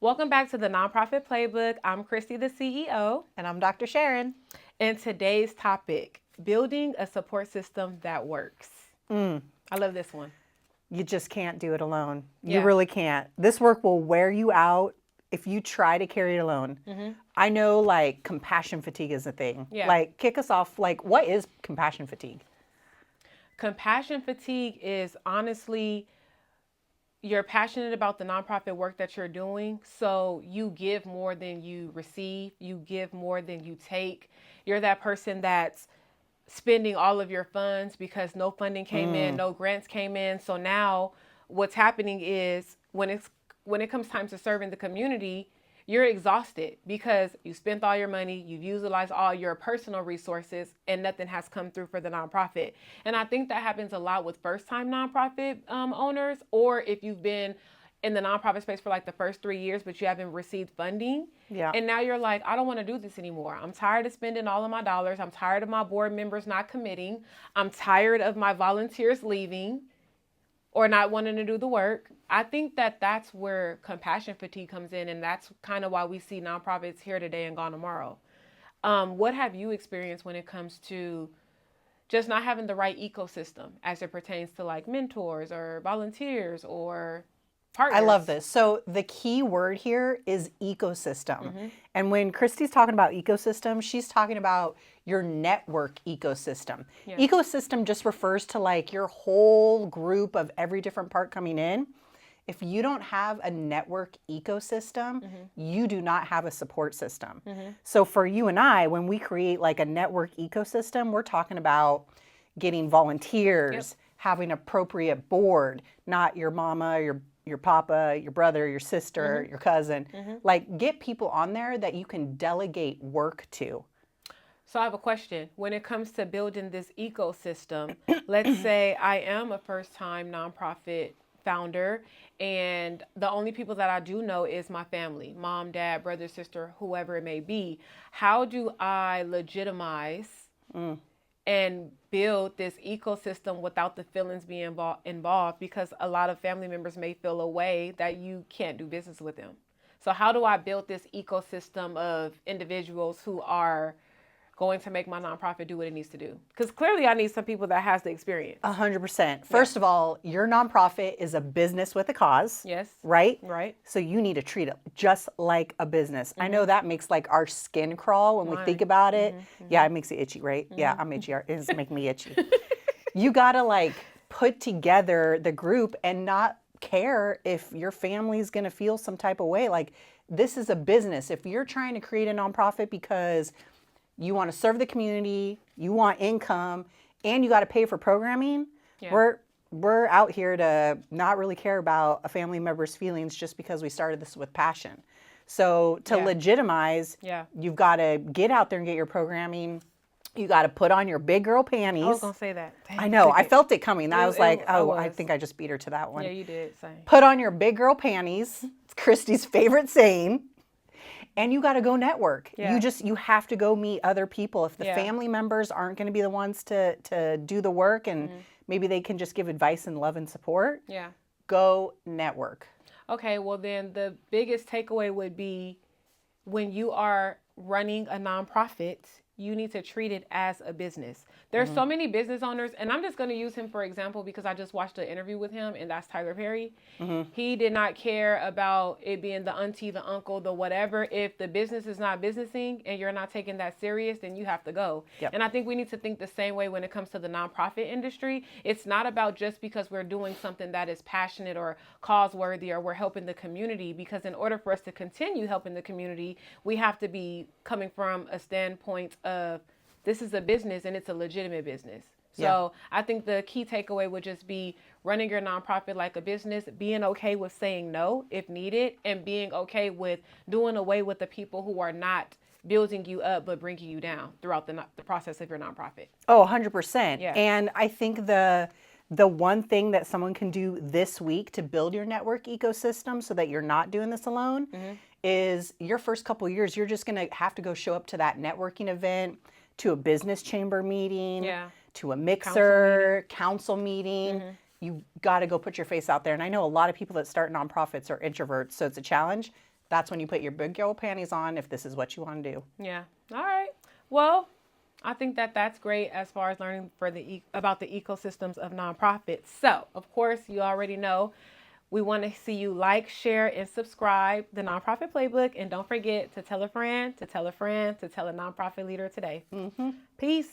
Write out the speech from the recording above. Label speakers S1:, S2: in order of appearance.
S1: Welcome back to the Nonprofit Playbook. I'm Christi, the CEO.
S2: And I'm Dr. Sharon.
S1: And today's topic, building a support system that works. I love this one.
S2: You just can't do it alone.
S1: Yeah.
S2: You really can't. This work will wear you out if you try to carry it alone. I know like compassion fatigue is a thing.
S1: Yeah.
S2: Like kick us off, like what is compassion fatigue?
S1: Compassion fatigue is honestly, you're passionate about the nonprofit work that you're doing, so you give more than you receive, you give more than you take. You're that person that's spending all of your funds because no funding came in, no grants came in. So now what's happening is when it comes time to serve in the community, you're exhausted because you spent all your money, you've utilized all your personal resources, and nothing has come through for the nonprofit. And I think that happens a lot with first-time nonprofit owners, or if you've been in the nonprofit space for like the first 3 years, but you haven't received funding.
S2: Yeah.
S1: And now you're like, I don't want to do this anymore. I'm tired of spending all of my dollars. I'm tired of my board members not committing. I'm tired of my volunteers leaving or not wanting to do the work. I think that that's where compassion fatigue comes in, and that's kind of why we see nonprofits here today and gone tomorrow. What have you experienced when it comes to just not having the right ecosystem as it pertains to like mentors or volunteers or partners?
S2: I love this. So the key word here is ecosystem. And when Christy's talking about ecosystem, she's talking about your network ecosystem.
S1: Yeah.
S2: Ecosystem just refers to like your whole group of every different part coming in. If you don't have a network ecosystem, you do not have a support system. So for you and I, when we create like a network ecosystem, we're talking about getting volunteers, having appropriate board, not your mama, your papa, your brother, your sister, your cousin. Like get people on there that you can delegate work to.
S1: So I have a question. When it comes to building this ecosystem, let's say I am a first-time nonprofit founder, and the only people that I do know is my family, mom, dad, brother, sister, whoever it may be. How do I legitimize and build this ecosystem without the feelings being involved? Because a lot of family members may feel a way that you can't do business with them. So how do I build this ecosystem of individuals who are going to make my nonprofit do what it needs to do? Because clearly I need some people that has the experience.
S2: 100%. First of all, your nonprofit is a business with a cause.
S1: Yes.
S2: Right?
S1: Right.
S2: So you need to treat it just like a business. I know that makes like our skin crawl when we think about it. Yeah, it makes it itchy, right? Yeah, I'm itchy. It's making me itchy. You gotta like put together the group and not care if your family's gonna feel some type of way. Like this is a business. If you're trying to create a nonprofit because you want to serve the community, you want income, and you got to pay for programming, we're out here to not really care about a family member's feelings just because we started this with passion. So to legitimize, you've got to get out there and get your programming. You got to put on your big girl panties.
S1: I was going to say that. Dang,
S2: I know. I felt it coming. I was like,
S1: I
S2: I think I just beat her to that one.
S1: Yeah, you did. Same.
S2: Put on your big girl panties. It's Christy's favorite saying. And you got to go network.
S1: Yeah.
S2: You have to go meet other people. If the family members aren't going to be the ones to do the work and maybe they can just give advice and love and support, go network.
S1: Okay, well then the biggest takeaway would be when you are running a nonprofit, you need to treat it as a business. There's so many business owners, and I'm just going to use him for example because I just watched an interview with him, and that's Tyler Perry. He did not care about it being the auntie, the uncle, the whatever. If the business is not businessing and you're not taking that serious, then you have to go. And I think we need to think the same way when it comes to the nonprofit industry. It's not about just because we're doing something that is passionate or cause-worthy or we're helping the community, because in order for us to continue helping the community, we have to be coming from a standpoint of this is a business and it's a legitimate business. So I think the key takeaway would just be running your nonprofit like a business, being okay with saying no if needed, and being okay with doing away with the people who are not building you up but bringing you down throughout the process of your nonprofit.
S2: Oh, 100%.
S1: Yeah.
S2: And I think the one thing that someone can do this week to build your network ecosystem so that you're not doing this alone is your first couple of years, you're just going to have to go show up to that networking event, to a business chamber meeting, to a mixer, council meeting. You got to go put your face out there. And I know a lot of people that start nonprofits are introverts, so it's a challenge. That's when you put your big girl panties on if this is what you want to do.
S1: Yeah. All right. Well, I think that that's great as far as learning about the ecosystems of nonprofits. So, of course, you already know we want to see you like, share, and subscribe the Nonprofit Playbook. And don't forget to tell a friend, to tell a friend, to tell a nonprofit leader today. Peace.